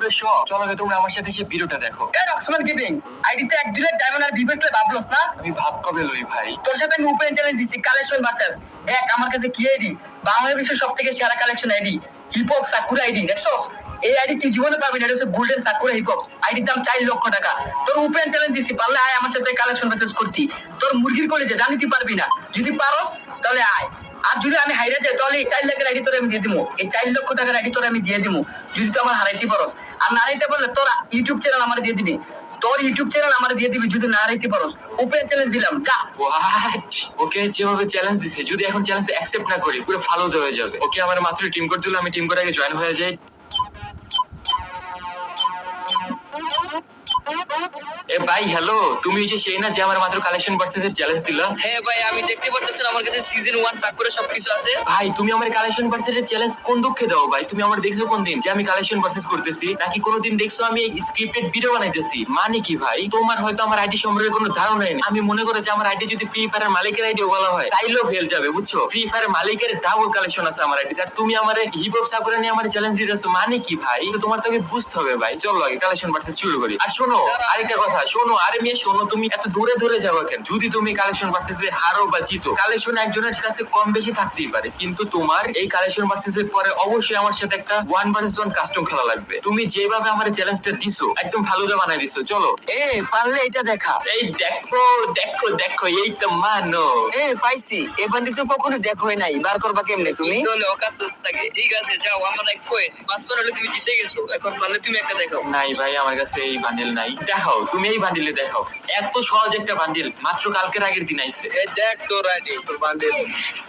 পুরো শখ। চলো তোমরা আমার সাথে এসে ভিডিওটা দেখো। রক্সমান গেমিং আইডিতে এক দিনের ডায়মন্ড আর ডিভাইসে ভাবলস না? আমি ভাব কবে লই ভাই? তোর সাথে আমি ওপেন চ্যালেঞ্জ দিছি কালেকশন ভার্সেস এক। আমার কাছে কি আইডি? বাংলাদেশের সবথেকে সেরা collection ID hip hop sakura ID. দেখছো এই আইডি তুই জীবনে পাবি না। এটা হচ্ছে গোল্ডেন সাকুরা হিপ হপ। আইডির দাম 4 লক্ষ টাকা। তোর ওপেন চ্যালেঞ্জ দিছি, পারলে আয় আমার সাথে কালেকশন ভার্সেস করতি। তোর মুরগির কলেজে জানিতে পারবি না, যদি পারস তাহলে আয়। আর যদি আমি হাইরা যাই তাহলে এই 4 লাখের আইডি তোর আমি দিয়ে দিবো। এই 4 লক্ষ টাকার আইডি তোর আমি দিয়ে দিবো যদি তুই আমার হারাইতে পারস। আর না হারাইতে পারলে তোর ইউটিউব চ্যানেল আমার দিয়ে দিবি। তোর ইউটিউব চ্যানেল আমার দিয়ে দিবি যদি না হারাইতে পারস। ওপেন চ্যালেঞ্জ দিলাম, যা। হোয়াট? ওকে যেভাবে চ্যালেঞ্জ দিছে, যদি এখন চ্যালেঞ্জ অ্যাকসেপ্ট না করি পুরো ফালতু হয়ে যাবে। ওকে আমার মাত্র টিম কোড দিল, আমি টিম কোড আগে জয়েন হয়ে যাই। এ ভাই হ্যালো, তুমি যে সেই না যে আমার মাত্র কালেকশন ভার্সেস এর চ্যালেঞ্জ দিলা? হ্যাঁ ভাই, আমি দেখতে পারতেছেন আমার কাছে সিজন 1 সাকুরা সবকিছু আছে। ভাই তুমি আমার কালেকশন ভার্সেস এর চ্যালেঞ্জ কোন দুঃখে দাও ভাই? তুমি আমার দেখছো কোন দিন যে আমি কালেকশন ভার্সেস করতেছি? নাকি কোনোদিন দেখছো আমি স্ক্রিপ্টেড ভিডিও বানাইতেছি? মানে কি ভাই? তোমার হয়তো আমার আইডি সম্পর্কে কোনো ধারণা নেই। আমি মনে করি যে আমার আইডি যদি ফ্রি ফায়ারের মালিকের আইডিও বলা হয় তাইলেও ফেল যাবে, বুঝছো? ফ্রি ফায়ারের মালিকের ডাবল কালেকশন আছে আমার আইডি, আর তুমি আমার হিপ হপ সাকুরা নিয়ে আমার চ্যালেঞ্জ দিতেছো। মানে কি ভাই? তো তোমার তোকে বুঝতে হবে ভাই। চলো আগে কালেকশন ভার্সেস শুরু করি। আর শোনো আরেকটা কথা, শোনো আরে মেয়ে শোনো, তুমি এত দূরে দূরে যাবো কেন? যদি তুমি কালেকশন ভার্সেসে হারো বা জিতো, কালেকশন একজনের কাছে কম বেশি থাকতেই পারে, কিন্তু তোমার এই কালেকশন ভার্সেসের পরে অবশ্যই আমার সাথে একটা 1 vs 1 কাস্টম খেলা লাগবে। তুমি যেভাবে আমার চ্যালেঞ্জটা দিছো একদম ফালুদা বানাই দিছো। চলো পারলে এটা দেখা। এই দেখো দেখো দেখো, এই তো মানো। পাইছি, এ বান্দি তো কখনো দেখোই নাই, বার করবা কেমনে তুমি? তাহলে অকাত থাকে। ঠিক আছে যাও, আমরা এক পয়েন্ট পাস করে হলে তুমি জিতে গেছো। এখন পারলে তুমি একটা দেখাও। নাই ভাই, আমার কাছে এই বান্ডিল নাই। দেখাও, তুমি এই বান্ডিলে দেখাও। এত সহজ একটা বান্ডিল, মাত্র কালকের আগের দিন আইছে। এই দেখ তোর আইডি, তোর বান্ডিল।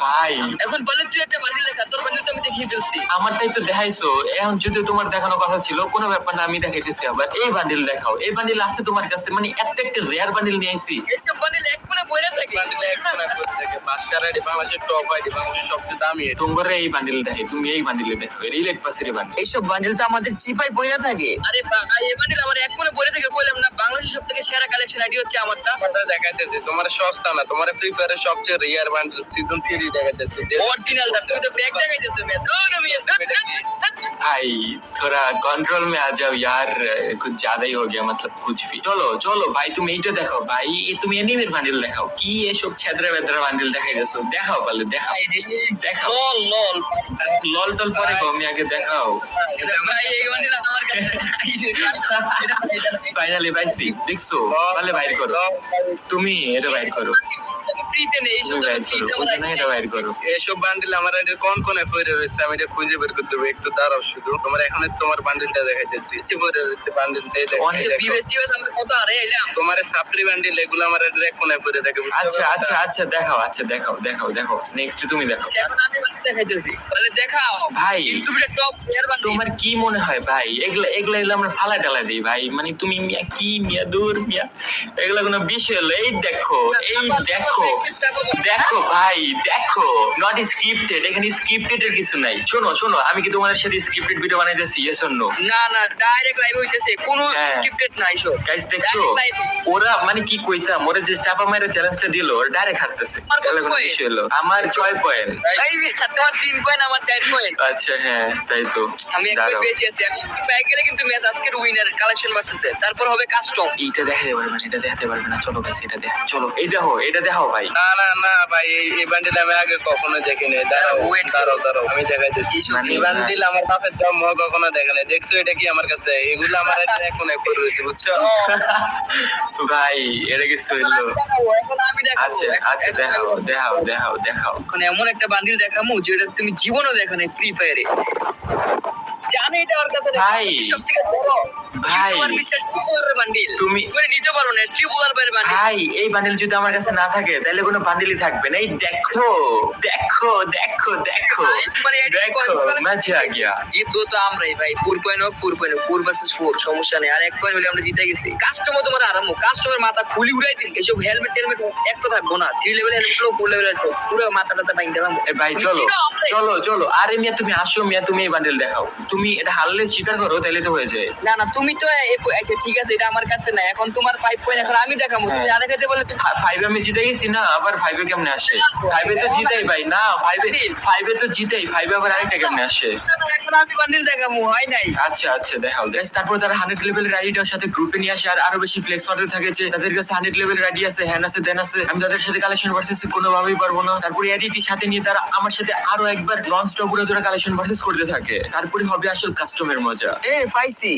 ভাই এখন পারলে তুই একটা বান্ডিল দেখা। তোর বান্ডিল তো আমি দেখিয়ে ফেলছি। আমারটাই তো দেখাইছো, এখন যদি তোমার দেখানো কথা ছিল কোনো ব্যাপার না, আমি দেখাইতেছি। আবার এই বান্ডিল দেখাও। এই বান্ডিল আছে তোমার কাছে? মানে এত একটা রেয়ার বান্ডিল নিয়ে আইছি। এইসব বান্ডিল এক কোণে বইরা থাকে। বান্ডিল এক কোণে বইরা থাকে। বাদশার আইডি বাংলাদেশের টপ আইডি, বাংলাদেশের সবচেয়ে দামি। তোমার এই বান্ডিল দেখে, তুমি এই বান্ডিলে দেখো। রিলেট পাসের বান্ডিল। এইসব বান্ডিল তো আমাদের চিপাই বইরা থাকে। আরে ভাই, এই বান্ডিল আমার এক কোণে বইরা থাকে। কইলাম না বাংলাদেশের সবথেকে সেরা কালেকশন আইডি হচ্ছে আমারটা। কথা দেখাইতেছে তোমার সস্তা না, তোমার ফ্রি ফায়ারের সবচেয়ে রেয়ার বান্ডিল সিজন 3 দেখাইতেছে যে অরিজিনালটা। তুমি তো ব্যাগ দেখাইতেছো মে। দৌড় মিয়া। भाई थोड़ा कंट्रोल में आ जाओ यार, कुछ ज्यादा ही हो गया, मतलब कुछ भी। चलो चलो भाई, তুমি এইটা দেখো ভাই। তুমি এনিমের বান্ডিল দেখাও। কি এসব ছেদরা বেদরা বান্ডিল দেখাইতেছো? দেখাও বলে, দেখাও দেখাও। লল লল লল টল পরে গো, আমি আগে দেখাও। ভাই, এই বান্ডিল আমার কাছে নাই। ফাইনালি পাইছি, দেখছো? তাহলে বাইর করো, তুমি এটা বাইর করো। ফ্রিতে নেই এইসব। তুমি বাইর করো, ওই জন্য এটা বাইর করো। এসব বান্ডিল আমার আইডি কোন কোনে পড়ে রয়েছে, আমি এটা খুঁজে বের করতে হবে। একটু দাঁড়াও শুধু, তোমার এখন তোমার বান্ডিলটা দেখাইতেছি। নিচে পড়ে রয়েছে বান্ডিলটা, এই দেখো। অনেক বিবেস্টি হয়ে আমরা কত আরে এলাম। তোমার সাপ্রি বান্ডিল এগুলো আমার আইডি এক কোনে পড়ে থাকে। আচ্ছা আচ্ছা আচ্ছা, দেখাও। আচ্ছা দেখাও দেখাও দেখাও। নেক্সট তুমি দেখাও। এখন আমি বান্ডিল দেখাইতেছি, তাহলে দেখাও ভাই তুমি টপ এর বান্ডিল। তোমার কি মনে হয় ভাই এগুলা এগুলা এগুলা আমরা ফালা টালা দিই ভাই? মানে তুমি মিয়া কি মিয়া দূর মিয়া, এগুলা কোনো বিষয় হলো? এই দেখো, এই দেখো দেখো ভাই, দেখো নট স্ক্রিপ্টেড। এখানে স্ক্রিপ্টেড এর কিছু নাই। শোনো শোনো, আমি কি তোমার সাথে স্ক্রিপ্টেড ভিডিও বানাইতেছি? Yes or no? না না, ডাইরেক্ট লাইভ হইতেছে, কোনো হ্যাঁ। স্ক্রিপ্টেড নাই সব। গাইস দেখছো, Direct live. ওরা মানে কি কইতাম, ওরা যে চাপা মাইরা চ্যালেঞ্জটা দিল, ওরা ডাইরেক্ট হারতেছে। আমার কত এগুলা কোনো point? বিষয় হলো? আমার 6 পয়েন্ট। এই তোমার 3 পয়েন্ট, আমার 4 পয়েন্ট। আচ্ছা হ্যাঁ তাই তো। আমি এক দাঁড়াও, পয়েন্ট পেয়েছি আছি। আমি পেয়ে গেলে কিন্তু ম্যাচ আজকের উইনার কালেকশন ভার্সেসে, তারপর হবে কাস্টম। এইটা দেখাতে পারবে না, এটা দেখাতে পারবে না। চলো গাইস এটা দেখো, চলো এই দেখো, এটা দেখাও ভাই। না না না ভাই, এই বান্ডিল আমি আগে কখনো দেখিনি। দাঁড়াও Wait. দাঁড়াও দাঁড়াও, আমি দেখাইতেছি। মানে এই বান্ডিল আমার বাপের জন্ম কখনো দেখে নাই। দেখছো এটা কি আমার কাছে? এগুলো আমার এখন পড়ে রয়েছে, বুঝছো? ভাই এটা কিছু হইলো? এখন আমি দেখাবো। আচ্ছা আচ্ছা দেখাও দেখাও দেখাও দেখাও। এখন এমন একটা বান্ডিল দেখামু যেটা তুমি জীবনও দেখো নাই ফ্রি ফায়ারে। জানি এটা ওর কাছে ভাই। সবথেকে বড় ভাই। তোমার মিস্টার ট্রিপলার বান্ডিল। তুমি- তুমি নিতে পারো না ট্রিপলার বান্ডিল। ভাই এই বান্ডিল যদি আমার কাছে না থাকে তাহলে কোনো বান্ডিলই থাকবে না। এই দেখো দেখো দেখো দেখো দেখো, মজা আ গিয়া। জিতবো তো আমরাই ভাই। 4 ভার্সেস 4 সমস্যা নেই। আর এক পয়েন্ট হলে আমরা জিতে গেছি। কাস্টমার তোমার আরাম, কাস্টমার মাথা খুলি উড়াই দিন। এসব হেলমেট টেলমেট একটা থাকবো না। 3 লেভেল হেলমেট গুলো 4 লেভেল আছে, পুরো মাথা টাথা বাইন দিলাম। এ ভাই চলো চলো চলো। আরে মিয়া তুমি আসো মিয়া, তুমি এই বান্ডিল দেখাও। তুমি এটা হারলে স্বীকার করো, তাহলে তো হয়ে যায়। না না, তুমি তো আচ্ছা ঠিক আছে, এটা আমার কাছে না। এখন তোমার 5 পয়েন্ট, এখন আমি দেখাবো। তুমি আরে কাছে বলে তুমি 5 আমি জিতে গেছি না, আবার 5 এ কেমনে আসে? 5 এ তো জিতাই ভাই। না 5 এ তো জিতাই, 5 এ আবার আরেকটা কেমনে আসে? এখন আমি বান্ডিল দেখাবো হয় নাই। আচ্ছা আচ্ছা দেখাও। Guys, তারপর তারা 100 লেভেলের আইডিটার সাথে গ্রুপে নিয়ে আসে আর আরো বেশি ফ্লেক্স মারতে থাকে যে তাদের কাছে 100 লেভেলের আইডি আছে, হ্যান আছে, দেন আছে, আমি তাদের সাথে কালেকশন ভার্সেস কোনোভাবেই পারবো না। তারপরে আইডিটি সাথে নিয়ে তারা আমার সাথে আরো একবার নন স্টপ উড়ে ধরে কালেকশন ভার্সেস করতে থাকে। তারপরে হবে আসল কাস্টমের মজা। পাইছি।